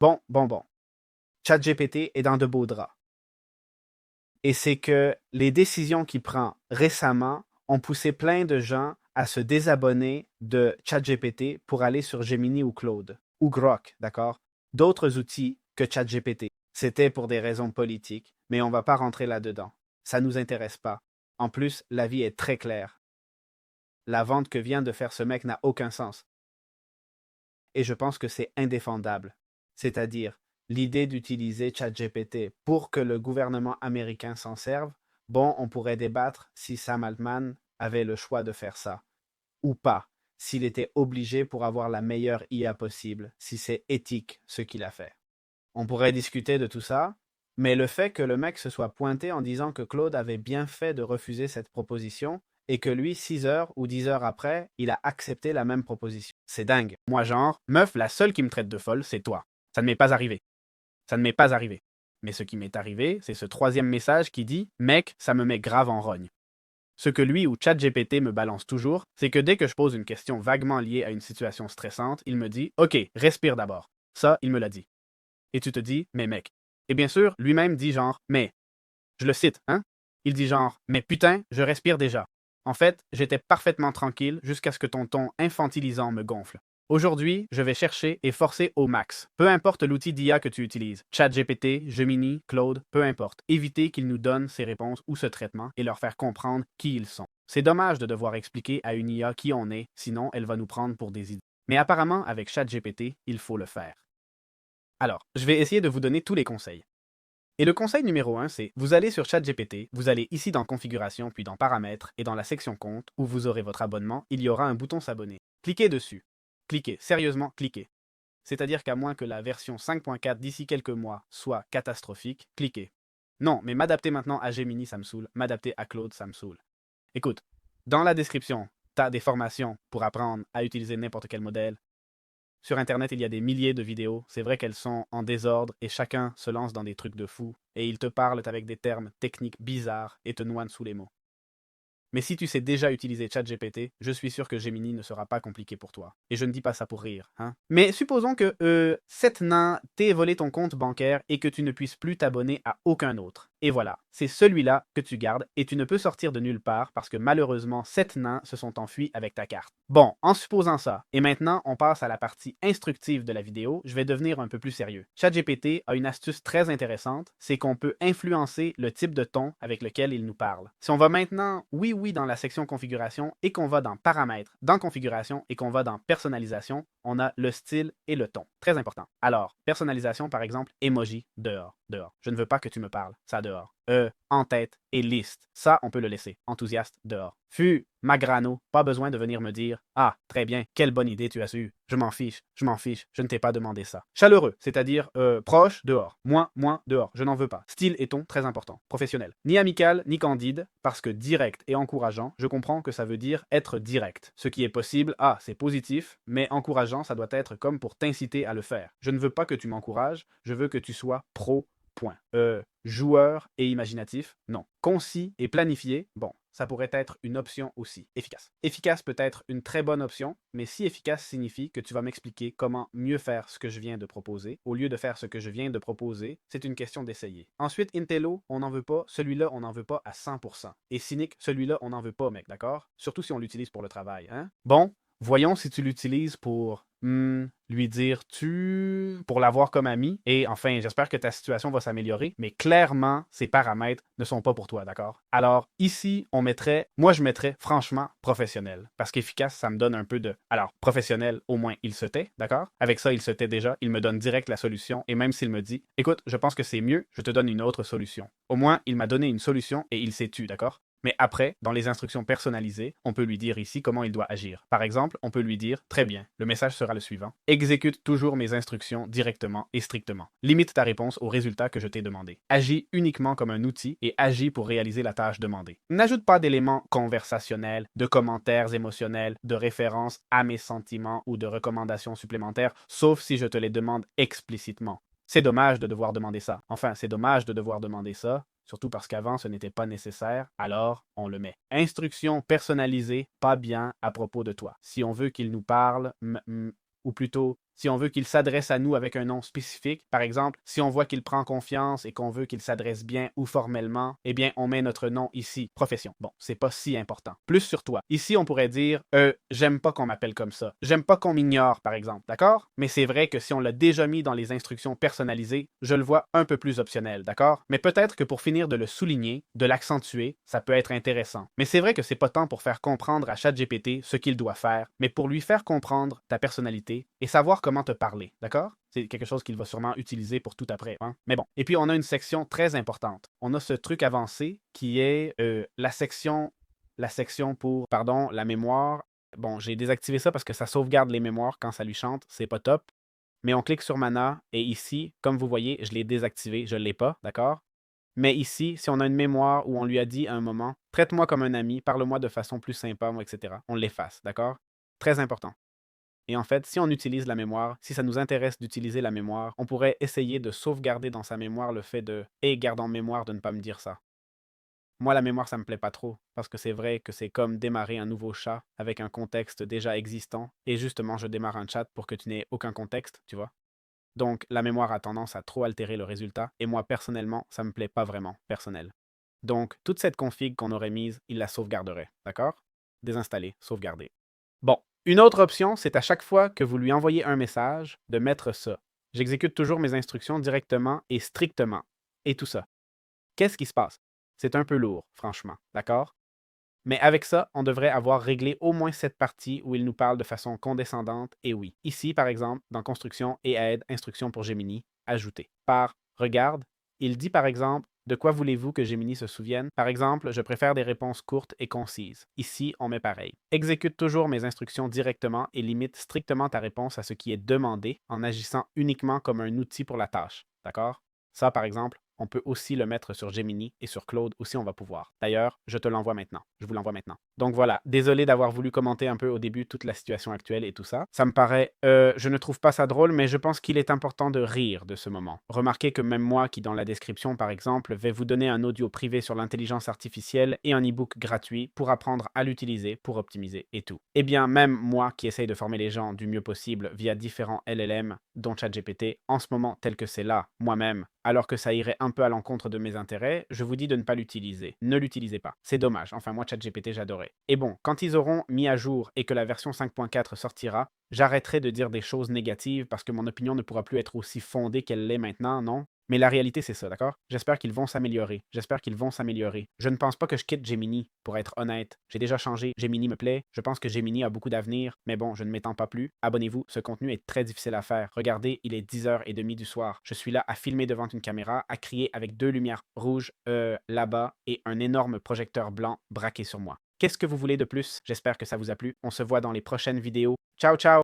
Bon. ChatGPT est dans de beaux draps. Et c'est que les décisions qu'il prend récemment ont poussé plein de gens à se désabonner de ChatGPT pour aller sur Gemini ou Claude, ou Grok, d'accord? D'autres outils que ChatGPT. C'était pour des raisons politiques, mais on ne va pas rentrer là-dedans. Ça ne nous intéresse pas. En plus, la vie est très claire. La vente que vient de faire ce mec n'a aucun sens. Et je pense que c'est indéfendable. C'est-à-dire, l'idée d'utiliser ChatGPT pour que le gouvernement américain s'en serve, bon, on pourrait débattre si Sam Altman avait le choix de faire ça, ou pas, s'il était obligé pour avoir la meilleure IA possible, si c'est éthique ce qu'il a fait. On pourrait discuter de tout ça, mais le fait que le mec se soit pointé en disant que Claude avait bien fait de refuser cette proposition et que lui, 6 heures ou 10 heures après, il a accepté la même proposition. C'est dingue. Moi, genre, meuf, la seule qui me traite de folle, c'est toi. Ça ne m'est pas arrivé. Ça ne m'est pas arrivé. Mais ce qui m'est arrivé, c'est ce troisième message qui dit mec, ça me met grave en rogne. Ce que lui ou ChatGPT me balance toujours, c'est que dès que je pose une question vaguement liée à une situation stressante, il me dit OK, respire d'abord. Ça, il me l'a dit. Et tu te dis mais mec. Et bien sûr, lui-même dit genre mais. Je le cite, hein? Il dit genre mais putain, je respire déjà. En fait, j'étais parfaitement tranquille jusqu'à ce que ton ton infantilisant me gonfle. Aujourd'hui, je vais chercher et forcer au max. Peu importe l'outil d'IA que tu utilises, ChatGPT, Gemini, Claude, peu importe. Éviter qu'ils nous donnent ces réponses ou ce traitement et leur faire comprendre qui ils sont. C'est dommage de devoir expliquer à une IA qui on est, sinon elle va nous prendre pour des idiots. Mais apparemment, avec ChatGPT, il faut le faire. Alors, je vais essayer de vous donner tous les conseils. Et le conseil numéro 1, c'est vous allez sur ChatGPT, vous allez ici dans Configuration, puis dans Paramètres, et dans la section Compte, où vous aurez votre abonnement, il y aura un bouton S'abonner. Cliquez dessus. Cliquez, sérieusement, cliquez. C'est-à-dire qu'à moins que la version 5.4 d'ici quelques mois soit catastrophique, cliquez. Non, mais m'adapter maintenant à Gemini, ça me saoule. M'adapter à Claude, ça me saoule. Écoute, dans la description, tu as des formations pour apprendre à utiliser n'importe quel modèle. Sur Internet, il y a des milliers de vidéos. C'est vrai qu'elles sont en désordre et chacun se lance dans des trucs de fou. Et ils te parlent avec des termes techniques bizarres et te noient sous les mots. Mais si tu sais déjà utiliser ChatGPT, je suis sûr que Gemini ne sera pas compliqué pour toi. Et je ne dis pas ça pour rire, hein. Mais supposons que cette nain t'ait volé ton compte bancaire et que tu ne puisses plus t'abonner à aucun autre. Et voilà, c'est celui-là que tu gardes et tu ne peux sortir de nulle part parce que malheureusement, 7 nains se sont enfuis avec ta carte. Bon, en supposant ça, et maintenant on passe à la partie instructive de la vidéo, je vais devenir un peu plus sérieux. ChatGPT a une astuce très intéressante, c'est qu'on peut influencer le type de ton avec lequel il nous parle. Si on va maintenant, oui, dans la section configuration et qu'on va dans paramètres, dans configuration et qu'on va dans personnalisation, on a le style et le ton. Très important. Alors, personnalisation par exemple, emoji, dehors. Je ne veux pas que tu me parles, ça dehors. En tête et liste. Ça, on peut le laisser. Enthousiaste, dehors. Magrano, pas besoin de venir me dire ah, très bien, quelle bonne idée tu as eu. Je m'en fiche, je ne t'ai pas demandé ça. Chaleureux, c'est-à-dire proche, dehors. Moins, dehors. Je n'en veux pas. Style et ton, très important. Professionnel. Ni amical, ni candide, parce que direct et encourageant, je comprends que ça veut dire être direct. Ce qui est possible, ah, c'est positif, mais encourageant, ça doit être comme pour t'inciter à le faire. Je ne veux pas que tu m'encourages, je veux que tu sois pro. Point. Joueur et imaginatif, non. Concis et planifié, bon, ça pourrait être une option aussi. Efficace. Efficace peut être une très bonne option, mais si efficace signifie que tu vas m'expliquer comment mieux faire ce que je viens de proposer, au lieu de faire ce que je viens de proposer, c'est une question d'essayer. Ensuite, Intello, on n'en veut pas, celui-là, on n'en veut pas à 100%. Et cynique, celui-là, on n'en veut pas, mec, d'accord? Surtout si on l'utilise pour le travail, hein? Bon, voyons si tu l'utilises pour lui dire tu pour l'avoir comme ami. Et enfin, j'espère que ta situation va s'améliorer, mais clairement, ces paramètres ne sont pas pour toi, d'accord? Alors, ici, moi je mettrais franchement professionnel, parce qu'efficace, ça me donne un peu de... Alors, professionnel, au moins, il se tait, d'accord? Avec ça, il se tait déjà, il me donne direct la solution, et même s'il me dit, écoute, je pense que c'est mieux, je te donne une autre solution. Au moins, il m'a donné une solution et il s'est tu, d'accord? Mais après, dans les instructions personnalisées, on peut lui dire ici comment il doit agir. Par exemple, on peut lui dire très bien, le message sera le suivant. Exécute toujours mes instructions directement et strictement. Limite ta réponse au résultat que je t'ai demandé. Agis uniquement comme un outil et agis pour réaliser la tâche demandée. N'ajoute pas d'éléments conversationnels, de commentaires émotionnels, de références à mes sentiments ou de recommandations supplémentaires, sauf si je te les demande explicitement. C'est dommage de devoir demander ça. Enfin, c'est dommage de devoir demander ça, surtout parce qu'avant ce n'était pas nécessaire, alors on le met. Instruction personnalisée, pas bien à propos de toi. Si on veut qu'il nous parle, ou plutôt, Si on veut qu'il s'adresse à nous avec un nom spécifique, par exemple, si on voit qu'il prend confiance et qu'on veut qu'il s'adresse bien ou formellement, eh bien, on met notre nom ici, profession. Bon, c'est pas si important. Plus sur toi. Ici, on pourrait dire, j'aime pas qu'on m'appelle comme ça. J'aime pas qu'on m'ignore, par exemple, d'accord? Mais c'est vrai que si on l'a déjà mis dans les instructions personnalisées, je le vois un peu plus optionnel, d'accord? Mais peut-être que pour finir de le souligner, de l'accentuer, ça peut être intéressant. Mais c'est vrai que c'est pas tant pour faire comprendre à ChatGPT ce qu'il doit faire, mais pour lui faire comprendre ta personnalité et savoir comment te parler, d'accord? C'est quelque chose qu'il va sûrement utiliser pour tout après. Hein? Mais bon. Et puis, on a une section très importante. On a ce truc avancé qui est la section pour, pardon, la mémoire. Bon, j'ai désactivé ça parce que ça sauvegarde les mémoires quand ça lui chante. C'est pas top. Mais on clique sur Mana et ici, comme vous voyez, je l'ai désactivé. Je ne l'ai pas, d'accord? Mais ici, si on a une mémoire où on lui a dit à un moment, traite-moi comme un ami, parle-moi de façon plus sympa, etc., on l'efface, d'accord? Très important. Et en fait, si on utilise la mémoire, si ça nous intéresse d'utiliser la mémoire, on pourrait essayer de sauvegarder dans sa mémoire le fait de « Hey, garde en mémoire de ne pas me dire ça ». Moi, la mémoire, ça me plaît pas trop, parce que c'est vrai que c'est comme démarrer un nouveau chat avec un contexte déjà existant, et justement, je démarre un chat pour que tu n'aies aucun contexte, tu vois. Donc, la mémoire a tendance à trop altérer le résultat, et moi, personnellement, ça me plaît pas vraiment, personnel. Donc, toute cette config qu'on aurait mise, il la sauvegarderait, d'accord? Désinstaller, sauvegarder. Bon, une autre option, c'est à chaque fois que vous lui envoyez un message, de mettre ça. J'exécute toujours mes instructions directement et strictement. Et tout ça. Qu'est-ce qui se passe? C'est un peu lourd, franchement, d'accord? Mais avec ça, on devrait avoir réglé au moins cette partie où il nous parle de façon condescendante et oui. Ici, par exemple, dans Construction et aide, Instruction pour Gemini, ajouter. Par Regarde, il dit par exemple de quoi voulez-vous que Gemini se souvienne? Par exemple, je préfère des réponses courtes et concises. Ici, on met pareil. Exécute toujours mes instructions directement et limite strictement ta réponse à ce qui est demandé en agissant uniquement comme un outil pour la tâche. D'accord? Ça, par exemple, on peut aussi le mettre sur Gemini et sur Claude aussi on va pouvoir. D'ailleurs, je te l'envoie maintenant. Je vous l'envoie maintenant. Donc voilà, désolé d'avoir voulu commenter un peu au début toute la situation actuelle et tout ça. Ça me paraît, je ne trouve pas ça drôle, mais je pense qu'il est important de rire de ce moment. Remarquez que même moi qui dans la description par exemple vais vous donner un audio privé sur l'intelligence artificielle et un e-book gratuit pour apprendre à l'utiliser, pour optimiser et tout. Eh bien même moi qui essaye de former les gens du mieux possible via différents LLM, dont ChatGPT, en ce moment tel que c'est là, moi-même, alors que ça irait un peu à l'encontre de mes intérêts, je vous dis de ne pas l'utiliser. Ne l'utilisez pas. C'est dommage. Enfin, moi, ChatGPT, j'adorais. Et bon, quand ils auront mis à jour et que la version 5.4 sortira, j'arrêterai de dire des choses négatives parce que mon opinion ne pourra plus être aussi fondée qu'elle l'est maintenant, non? Mais la réalité, c'est ça, d'accord? J'espère qu'ils vont s'améliorer. J'espère qu'ils vont s'améliorer. Je ne pense pas que je quitte Gemini, pour être honnête. J'ai déjà changé. Gemini me plaît. Je pense que Gemini a beaucoup d'avenir. Mais bon, je ne m'étends pas plus. Abonnez-vous. Ce contenu est très difficile à faire. Regardez, il est 10h30 du soir. Je suis là à filmer devant une caméra, à crier avec deux lumières rouges là-bas et un énorme projecteur blanc braqué sur moi. Qu'est-ce que vous voulez de plus? J'espère que ça vous a plu. On se voit dans les prochaines vidéos. Ciao, ciao!